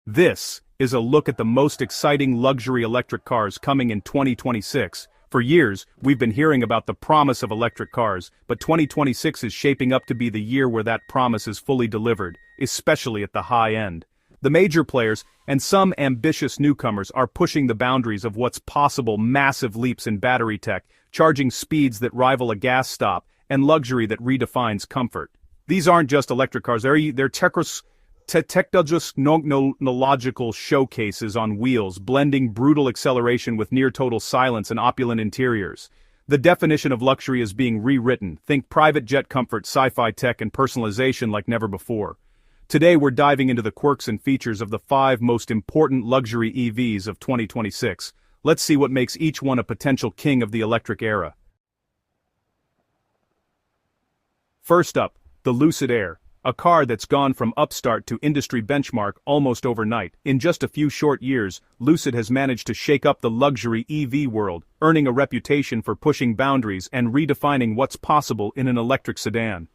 This is a look at the most exciting luxury electric cars coming in 2026. For years, we've been hearing about the promise of electric cars, but 2026 is shaping up to be the year where that promise is fully delivered, especially at the high end. The major players, and some ambitious newcomers, are pushing the boundaries of what's possible: massive leaps in battery tech, charging speeds that rival a gas stop, and luxury that redefines comfort. These aren't just electric cars, they're technological showcases on wheels, blending brutal acceleration with near-total silence and opulent interiors. The definition of luxury is being rewritten. Think private jet comfort, sci-fi tech, and personalization like never before. Today we're diving into the quirks and features of the 5 most important luxury EVs of 2026. Let's see what makes each one a potential king of the electric era. First up, the Lucid Air. A car that's gone from upstart to industry benchmark almost overnight. In just a few short years, Lucid has managed to shake up the luxury EV world, earning a reputation for pushing boundaries and redefining what's possible in an electric sedan.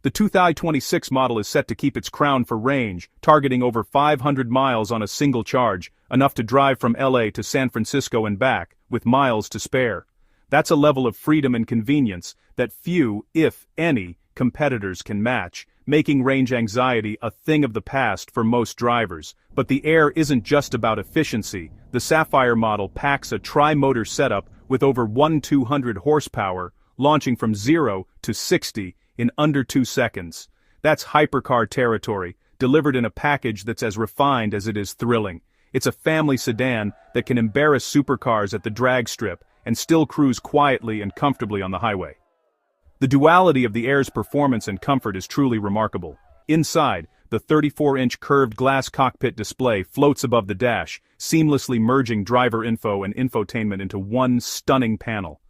The 2026 model is set to keep its crown for range, targeting over 500 miles on a single charge, enough to drive from LA to San Francisco and back, with miles to spare. That's a level of freedom and convenience that few, if any, competitors can match, making range anxiety a thing of the past for most drivers. But the Air isn't just about efficiency. The Sapphire model packs a tri-motor setup with over 1,200 horsepower, launching from 0 to 60 in under 2 seconds. That's hypercar territory, delivered in a package that's as refined as it is thrilling. It's a family sedan that can embarrass supercars at the drag strip and still cruise quietly and comfortably on the highway. The duality of the Air's performance and comfort is truly remarkable. Inside, the 34-inch curved glass cockpit display floats above the dash, seamlessly merging driver info and infotainment into one stunning panel.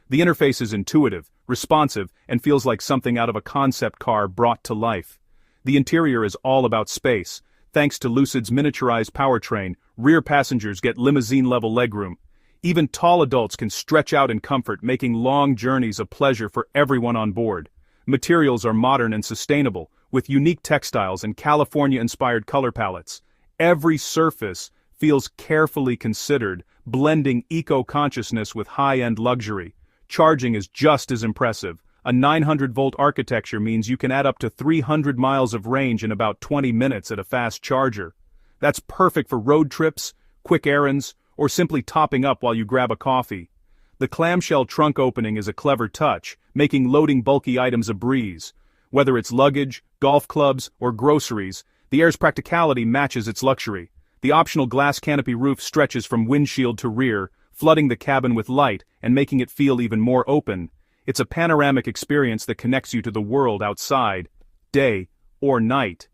The interface is intuitive, responsive, and feels like something out of a concept car brought to life. The interior is all about space. Thanks to Lucid's miniaturized powertrain, rear passengers get limousine-level legroom. Even tall adults can stretch out in comfort, making long journeys a pleasure for everyone on board. Materials are modern and sustainable, with unique textiles and California-inspired color palettes. Every surface feels carefully considered, blending eco-consciousness with high-end luxury. Charging is just as impressive. A 900-volt architecture means you can add up to 300 miles of range in about 20 minutes at a fast charger. That's perfect for road trips, quick errands, or simply topping up while you grab a coffee. The clamshell trunk opening is a clever touch, making loading bulky items a breeze. Whether it's luggage, golf clubs, or groceries, the Air's practicality matches its luxury. The optional glass canopy roof stretches from windshield to rear, flooding the cabin with light and making it feel even more open. It's a panoramic experience that connects you to the world outside, day or night.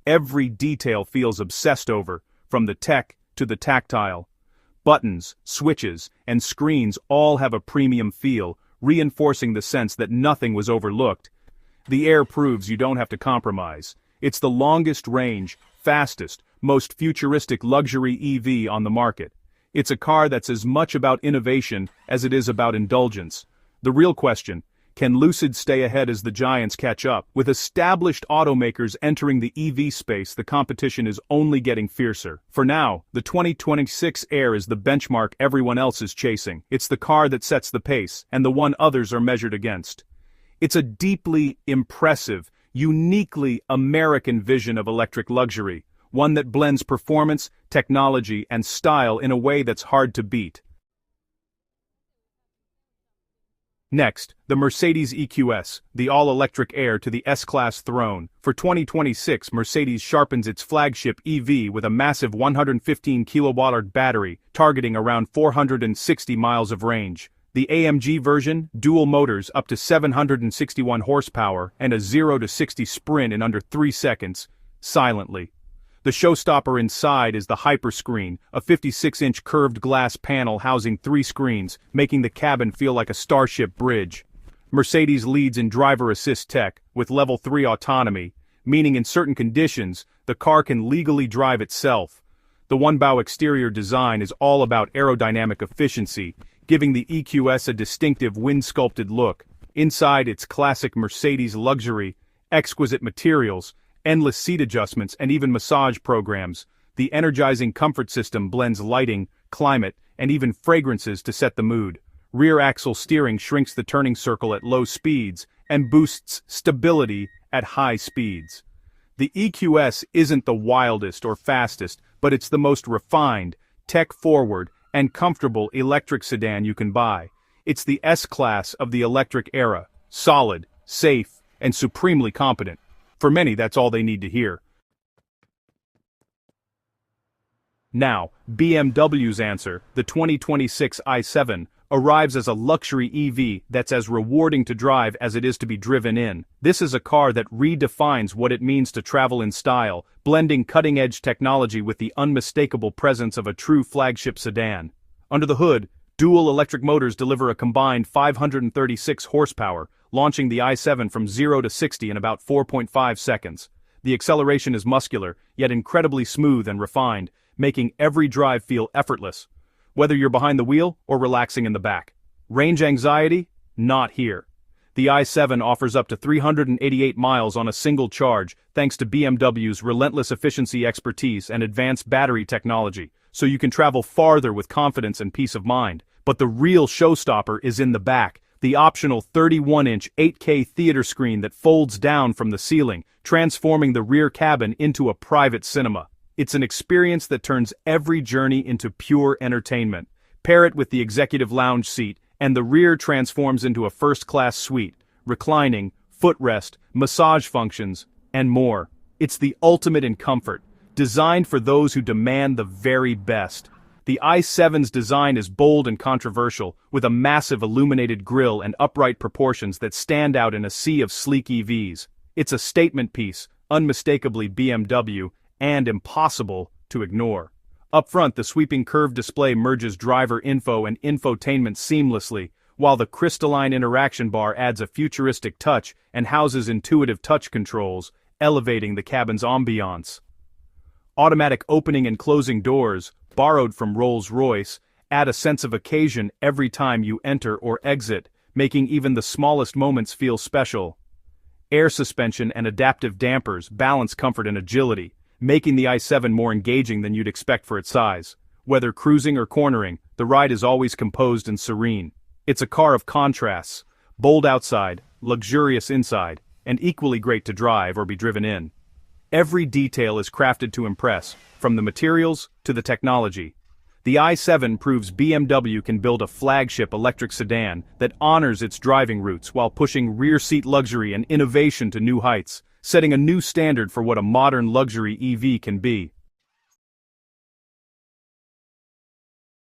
Every detail feels obsessed over, from the tech to the tactile. Buttons, switches, and screens all have a premium feel, reinforcing the sense that nothing was overlooked. The Air proves you don't have to compromise. It's the longest range, fastest, most futuristic luxury EV on the market. It's a car that's as much about innovation as it is about indulgence. The real question: can Lucid stay ahead as the giants catch up? With established automakers entering the EV space, the competition is only getting fiercer. For now, the 2026 Air is the benchmark everyone else is chasing. It's the car that sets the pace, and the one others are measured against. It's a deeply impressive, uniquely American vision of electric luxury, one that blends performance, technology, and style in a way that's hard to beat. Next, the Mercedes EQS, the all-electric heir to the S-Class throne. For 2026, Mercedes sharpens its flagship EV with a massive 115 kWh battery, targeting around 460 miles of range. The AMG version, dual motors up to 761 horsepower, and a 0 to 60 sprint in under 3 seconds, silently. The showstopper inside is the Hyperscreen, a 56-inch curved glass panel housing 3 screens, making the cabin feel like a starship bridge. Mercedes leads in driver assist tech, with level 3 autonomy, meaning in certain conditions, the car can legally drive itself. The one-bow exterior design is all about aerodynamic efficiency, giving the EQS a distinctive wind-sculpted look. Inside, it's classic Mercedes luxury, exquisite materials, endless seat adjustments, and even massage programs. The energizing comfort system blends lighting, climate, and even fragrances to set the mood. Rear axle steering shrinks the turning circle at low speeds and boosts stability at high speeds. The EQS isn't the wildest or fastest, but it's the most refined, tech-forward, and comfortable electric sedan you can buy. It's the S-Class of the electric era, solid, safe, and supremely competent. For many, that's all they need to hear. Now, BMW's answer, the 2026 i7, arrives as a luxury EV that's as rewarding to drive as it is to be driven in. This is a car that redefines what it means to travel in style, blending cutting-edge technology with the unmistakable presence of a true flagship sedan. Under the hood, dual electric motors deliver a combined 536 horsepower, launching the i7 from 0 to 60 in about 4.5 seconds. The acceleration is muscular, yet incredibly smooth and refined, making every drive feel effortless, whether you're behind the wheel or relaxing in the back. Range anxiety? Not here. The i7 offers up to 388 miles on a single charge thanks to BMW's relentless efficiency expertise and advanced battery technology, so you can travel farther with confidence and peace of mind. But the real showstopper is in the back, the optional 31-inch 8K theater screen that folds down from the ceiling, transforming the rear cabin into a private cinema. It's an experience that turns every journey into pure entertainment. Pair it with the executive lounge seat, and the rear transforms into a first-class suite, reclining, footrest, massage functions, and more. It's the ultimate in comfort, designed for those who demand the very best. The i7's design is bold and controversial, with a massive illuminated grille and upright proportions that stand out in a sea of sleek EVs. It's a statement piece, unmistakably BMW, and impossible to ignore. Up front, the sweeping curved display merges driver info and infotainment seamlessly, while the crystalline interaction bar adds a futuristic touch and houses intuitive touch controls, elevating the cabin's ambiance. Automatic opening and closing doors, borrowed from Rolls-Royce, add a sense of occasion every time you enter or exit, making even the smallest moments feel special. Air suspension and adaptive dampers balance comfort and agility, making the i7 more engaging than you'd expect for its size. Whether cruising or cornering, the ride is always composed and serene. It's a car of contrasts, bold outside, luxurious inside, and equally great to drive or be driven in. Every detail is crafted to impress, from the materials to the technology. The i7 proves BMW can build a flagship electric sedan that honors its driving roots while pushing rear-seat luxury and innovation to new heights, setting a new standard for what a modern luxury EV can be.